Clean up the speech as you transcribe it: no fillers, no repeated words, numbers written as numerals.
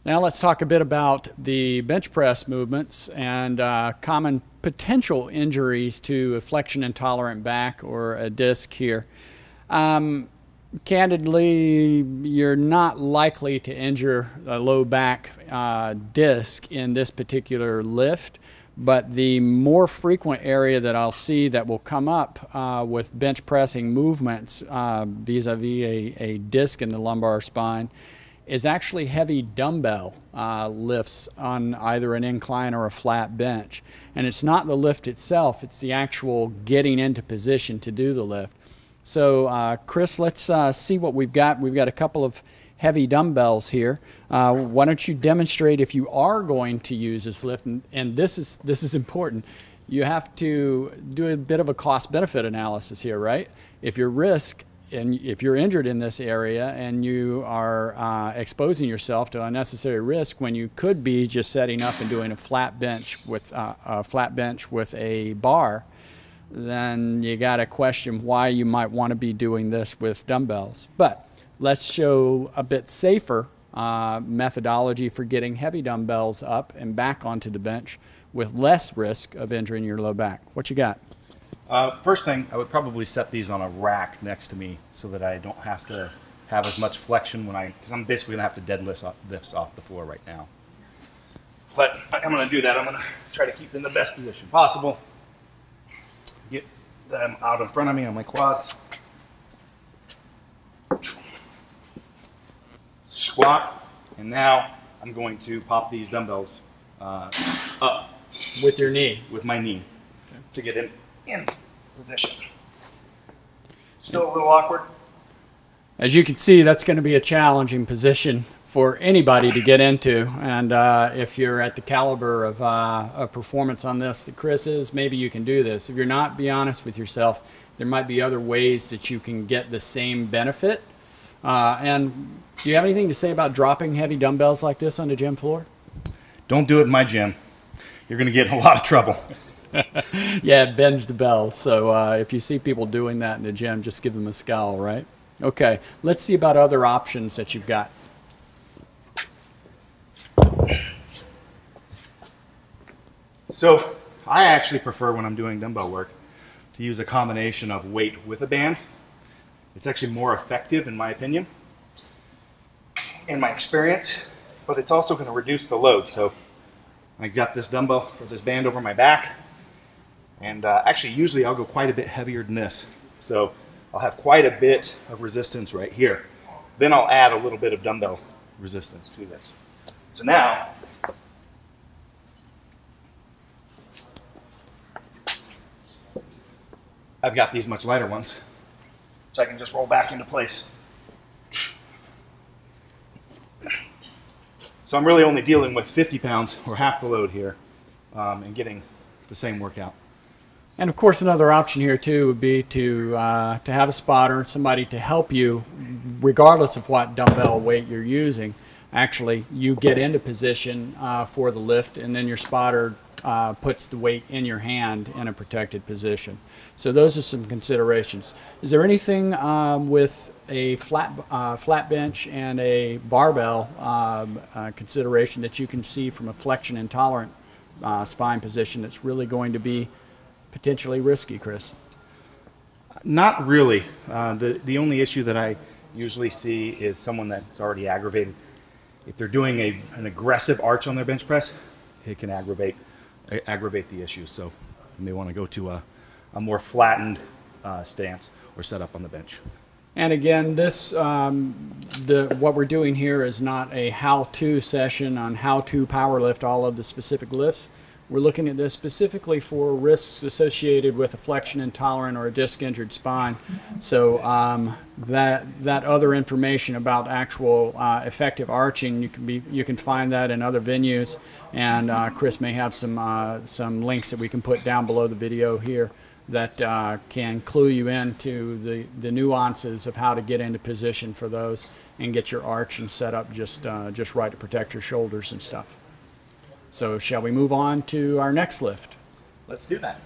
Now let's talk a bit about the bench press movements and common potential injuries to a flexion intolerant back or a disc here. Candidly, you're not likely to injure a low back disc in this particular lift, but the more frequent area that I'll see that will come up with bench pressing movements vis-a-vis a disc in the lumbar spine is actually heavy dumbbell lifts on either an incline or a flat bench. And it's not the lift itself, it's the actual getting into position to do the lift. So Chris, let's see what we've got. We've got a couple of heavy dumbbells here. Why don't you demonstrate if you are going to use this lift, and this is important. You have to do a bit of a cost-benefit analysis here, right? If your risk, and if you're injured in this area and you are exposing yourself to unnecessary risk when you could be just setting up and doing a flat bench with a bar, then you got to question why you might want to be doing this with dumbbells. But let's show a bit safer methodology for getting heavy dumbbells up and back onto the bench with less risk of injuring your low back. What you got? First thing, I would probably set these on a rack next to me so that I don't have to have as much flexion because I'm basically going to have to deadlift this off the floor right now. But I'm going to do that. I'm going to try to keep in the best position possible. Get them out in front of me on my quads. Squat. And now I'm going to pop these dumbbells up. With your knee? With my knee. Okay. To get in position. Still a little awkward. As you can see, that's going to be a challenging position for anybody to get into, and if you're at the caliber of performance on this that Chris is, maybe you can do this. If you're not, be honest with yourself. There might be other ways that you can get the same benefit. And do you have anything to say about dropping heavy dumbbells like this on the gym floor? Don't do it in my gym. You're going to get in a lot of trouble. Yeah, it bends the bells. So if you see people doing that in the gym, just give them a scowl, right? Okay, let's see about other options that you've got. So I actually prefer, when I'm doing dumbbell work, to use a combination of weight with a band. It's actually more effective, in my opinion, in my experience, but it's also going to reduce the load. So I got this dumbbell or this band over my back, and actually usually I'll go quite a bit heavier than this. So I'll have quite a bit of resistance right here. Then I'll add a little bit of dumbbell resistance to this. So now, I've got these much lighter ones, so I can just roll back into place. So I'm really only dealing with 50 pounds or half the load here and getting the same workout. And of course, another option here too would be to have a spotter, somebody to help you, regardless of what dumbbell weight you're using. Actually, you get into position for the lift, and then your spotter puts the weight in your hand in a protected position. So those are some considerations. Is there anything with a flat bench and a barbell consideration that you can see from a flexion intolerant spine position that's really going to be potentially risky, Chris? Not really. The only issue that I usually see is someone that's already aggravated. If they're doing an aggressive arch on their bench press, it can aggravate the issue. So you may want to go to a more flattened stance or set up on the bench. And again, this what we're doing here is not a how-to session on how to powerlift all of the specific lifts. We're looking at this specifically for risks associated with a flexion intolerant or a disc injured spine. So that other information about actual effective arching, you can find that in other venues, and Chris may have some links that we can put down below the video here that can clue you into the nuances of how to get into position for those and get your arch and set up just right to protect your shoulders and stuff. So shall we move on to our next lift? Let's do that.